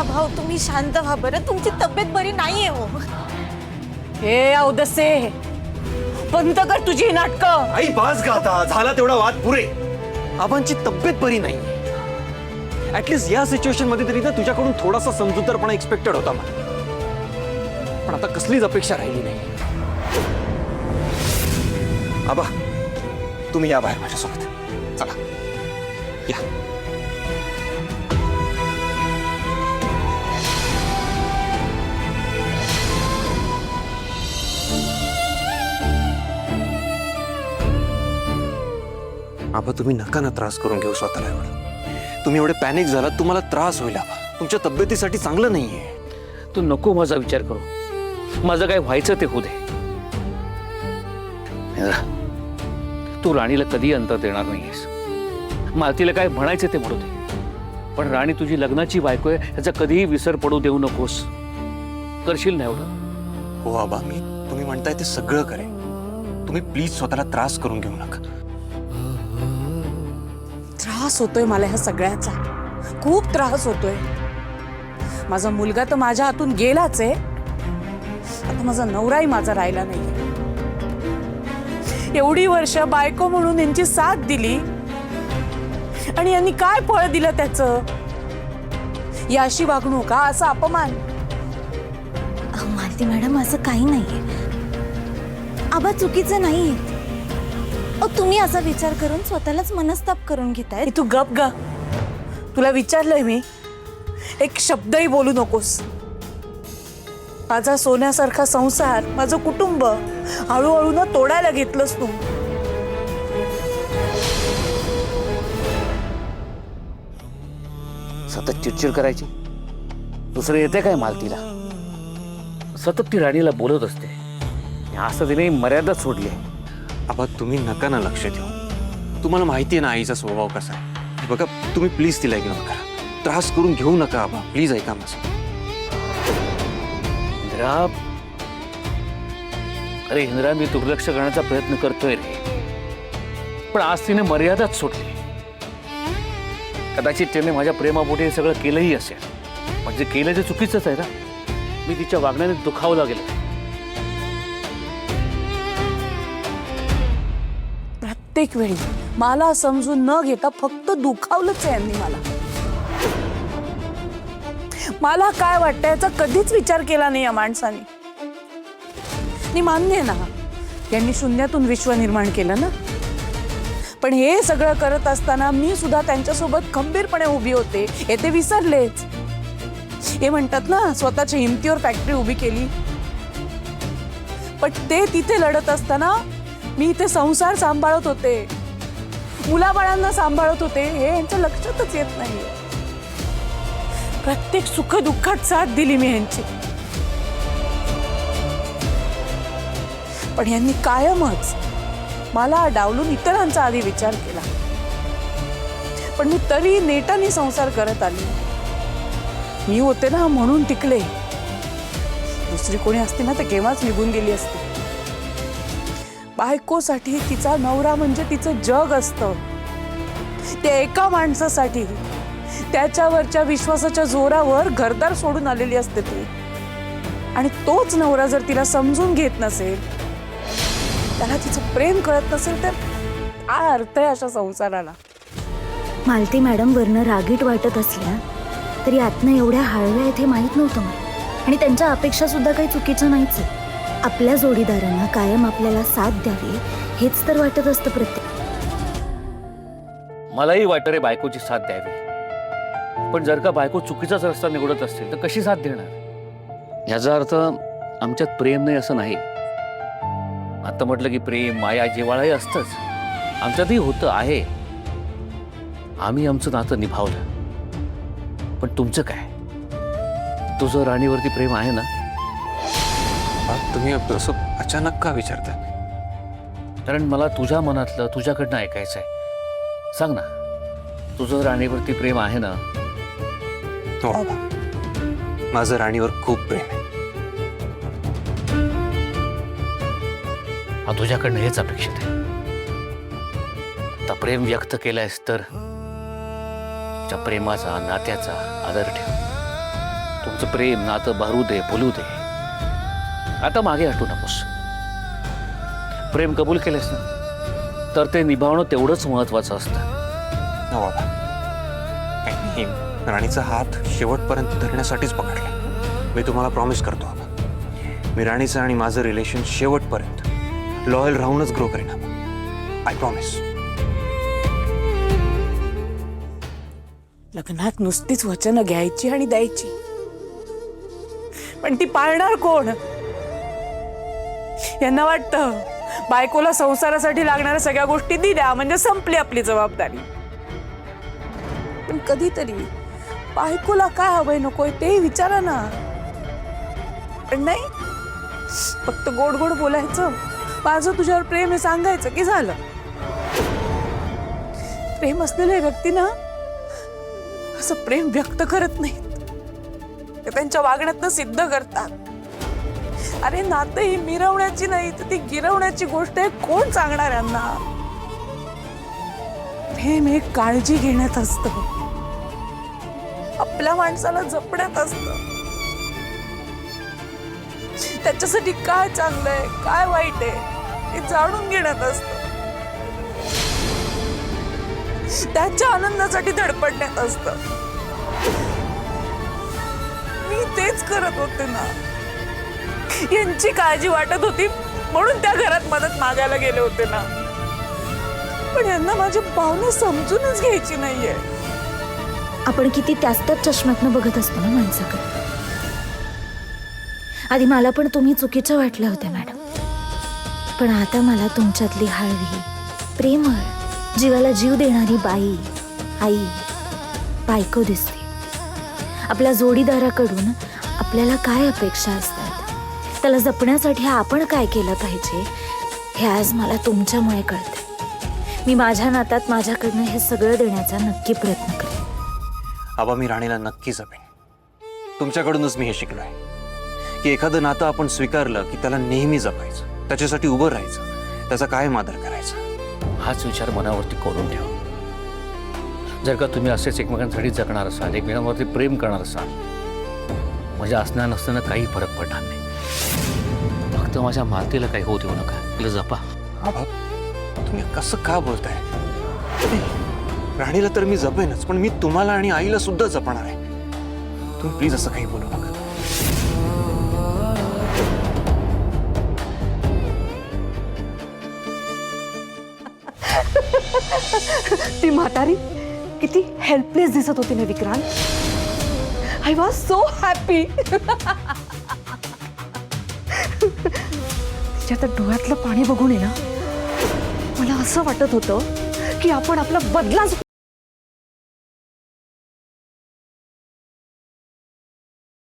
भाऊ तुम्ही शांत व्हा बरं, तुमची तब्येत बरी नाहीये हो. हे औदसे, बंद कर तुझी नाटकं. आई बास गा आता, झाला तेवढा वाद पुरे. आबांची तब्येत बरी नाही. ऍटलीस्ट या सिच्युएशन मध्ये तरी ना तुझ्याकडून थोडासा समजूतदारपणा एक्सपेक्टेड होता मला, पण आता कसलीच अपेक्षा राहिली नाही. आबा तुम्ही या बाहेर माझ्यासोबत, चला या. आबा तुम्ही नका ना त्रास करून घेऊ स्वतःला. एवढं तुम्ही एवढे पॅनिक झालात, तुम्हाला त्रास होईल आबा. तुमच्या तब्येतीसाठी चांगलं नाहीये. तू नको माझा विचार करू, माझं काय व्हायचं ते होऊ दे. तू राणीला कधी अंतर देणार नाहीयेस. मालतीला काय म्हणायचं ते म्हणू दे, पण राणी तुझी लग्नाची बायको आहे याचा कधीही विसर पडू देऊ नकोस. करशील ना एवढं? हो आबा, मी तुम्ही म्हणताय ते सगळं करेन. तुम्ही प्लीज स्वतःला त्रास करून घेऊ नका. त्रास होतोय मला ह्या सगळ्याचा, खूप त्रास होतोय. माझा मुलगा तर माझ्या हातून गेलाच आहे, आता माझा नवराही माझा राहिला नाही. एवढी वर्ष बायको म्हणून यांची साथ दिली आणि यांनी काय फळ दिलं त्याचं? या अशी वागणूक का, असा अपमान? मालती मॅडम असं काही नाहीये, आबा चुकीचं नाहीये. तुम्ही असा विचार करून स्वतःलाच मनस्ताप करून घेताय. तू गप ग, तुला विचारलंय मी, एक शब्दही बोलू नकोस. माझा सोन्यासारखा संसार, माझं कुटुंब हळूहळू न तोडायला घेतलंस तू. सतत चिडचिड करायची, दुसरं येते काय मालतीला? सतत ती राणीला बोलत असते, असं तिने मर्यादा सोडली. आबा तुम्ही नका ना लक्ष देऊ. तुम्हाला माहिती आहे ना आईचा स्वभाव कसा आहे. बघा तुम्ही प्लीज तिला इग्नोर करा. त्रास करून घेऊ नका आबा, प्लीज ऐका माझं. इंदिरा, अरे इंदिरा, मी दुर्लक्ष करण्याचा प्रयत्न करतोय रे, पण आज तिने मर्यादाच सोडली. कदाचित तिने माझ्या प्रेमापोटी हे सगळं केलंही असेल, म्हणजे केलं ते चुकीचंच आहे ना. मी तिच्या वागण्याने दुखावला गेलो. प्रत्येक वेळी मला समजून न घेता फक्त दुखावलंच आहे यांनी मला. मला काय वाटतं याचा कधीच विचार केला नाही या माणसाने. मी मान्य आहे ना, यांनी शून्यातून विश्व निर्माण केलं ना, पण हे सगळं करत असताना मी सुद्धा त्यांच्यासोबत खंबीरपणे उभी होते, हे ते विसरलेच. हे म्हणतात ना, स्वतःच्या हिमतीवर फॅक्टरी उभी केली, पण ते तिथे लढत असताना मी इथे संसार सांभाळत होते, मुलाबाळांना सांभाळत होते, हे यांच्या लक्षातच येत नाही. प्रत्येक सुख दुःखात साथ दिली मी यांची, पण यांनी कायमच मला डावलून इतरांचा आधी विचार केला. पण मी तरी नेटाने संसार करत आली. मी होते ना म्हणून टिकले. दुसरी कोणी असती ना तर केव्हाच निघून गेली असती. बायकोसाठी तिचा नवरा म्हणजे तिचं जग असतं. त्या एका माणसासाठी त्याच्यावरच्या विश्वासाच्या जोरावर घरदार सोडून आलेली असते ती. आणि तोच नवरा जर तिला समजून घेत नसेल, त्याला तिचं प्रेम कळत नसेल, तर काय अर्थ आहे अशा संसाराला? मालती मॅडम वरनं रागीट वाटत असल्या तरी आतनं एवढ्या हळव्या आहेत हे माहीत नव्हतं मला. आणि त्यांच्या अपेक्षा सुद्धा काही चुकीचं नाहीच आहे. आपल्या जोडीदारांना कायम आपल्याला साथ द्यावी हेच तर वाटत असतं प्रत्येक. मलाही वाटतं रे बायकोची साथ द्यावी, पण जर का बायको चुकीचाच रस्ता निवडत असतील तर कशी साथ देणार? याचा अर्थ आमच्यात प्रेम नाही असं नाही. आता म्हटलं की प्रेम, माया, जिव्हाळाही असतंच, आमच्यातही होतं आहे. आम्ही आमचं नातं निभावलं. पण तुमचं काय? तुझं राणीवरती प्रेम आहे ना? तुम्ही असं अचानक का विचारता? कारण मला तुझ्या मनातलं तुझ्याकडनं ऐकायचं आहे. सांग ना, तुझं राणीवरती प्रेम आहे ना? हो बाबा, माझं राणीवर खूप प्रेम आहे. हा तुझ्याकडनं हेच अपेक्षित आहे. आता प्रेम व्यक्त केलंयस तर त्या प्रेमाचा, नात्याचा आदर ठेव. तुमचं प्रेम नातं बहरू दे बोलू दे, आता मागे हटू नकोस. प्रेम कबूल केलेस ना तर ते निभावणं तेवढंच महत्वाचं असतं. हो बाबा, मी राणीचा हात शेवटपर्यंत धरण्यासाठीच पकडला. मी तुम्हाला प्रॉमिस करतो बाबा, मी राणीचं आणि माझं रिलेशन शेवटपर्यंत लॉयल राहूनच ग्रो करेन. I promise. लग्नात नुसतीच वचनं घ्यायची आणि द्यायची, पण ती पाळणार कोण? यांना वाटतं बायकोला संसारासाठी लागणाऱ्या सगळ्या गोष्टी दिल्या म्हणजे संपली आपली जबाबदारी. पण कधीतरी बायकोला काय हवंय नकोय ते विचारा ना. पण नाही, फक्त गोड गोड बोलायचं, माझं तुझ्यावर प्रेम आहे सांगायचं की झालं. प्रेम असलेले व्यक्ती ना असं प्रेम व्यक्त करत नाहीत, ते त्यांच्या वागण्यातनं सिद्ध करतात. अरे नातं ही मिरवण्याची नाही तर ती गिरवण्याची गोष्ट आहे. कोण सांगणार यांना? प्रेम हे काळजी घेण्यात असतं, आपल्या माणसाला जपण्यात असतं. त्याच्यासाठी काय चांगलं आहे काय वाईट आहे हे जाणून घेण्यात असतं. त्याच्या आनंदासाठी धडपडण्यात असतं. मी तेच करत होते ना. यांची काळजी वाटत होती म्हणून त्या घरात मदत मागायला गेले होते ना. पण यांना माझी भावना समजूनच घ्यायची नाहीये. आपण किती त्याच चष्म्यातनं बघत असतो ना माणसाकडे. आधी मला पण तुम्ही चुकीच्या वाटल्या होत्या मॅडम, पण आता मला तुमच्यातली हळवी, प्रेमळ, जीवाला जीव देणारी बाई, आई, बायको दिसते. आपल्या जोडीदाराकडून आपल्याला काय अपेक्षा असतात, त्याला जपण्यासाठी आपण काय केलं पाहिजे हे आज मला तुमच्यामुळे कळते. मी माझ्या नातात माझ्याकडनं हे सगळं देण्याचा नक्की प्रयत्न करेन. आबा, मी राणीला नक्की जपेन. तुमच्याकडूनच मी हे शिकलोय की एखादं नातं आपण स्वीकारलं की त्याला नेहमी जपायचं, त्याच्यासाठी उभं राहायचं, त्याचा कायम आदर करायचा. हाच विचार मनावरती कोरून ठेवा. जर का तुम्ही असेच एकमेकांसाठी जगणार असाल, एकमेकांवरती प्रेम करणार असाल, माझ्या असण्या नसताना काही फरक पडणार नाही. फक्त माझ्या मातेला काही होऊ देऊ नका, तिला जपा. आबा, तुम्ही कसं का बोलताय? राणीला तर मी जपेनच, पण मी तुम्हाला आणि आईला सुद्धा जपणार आहे. तुम्ही प्लीज असं काही बोलू नका. ती म्हातारी किती हेल्पलेस दिसत होती ना Vikrant. I was so happy. तिच्या तर डोळ्यातलं पाणी बघून आहे ना मला असं वाटत होतं की आपण आपला बदला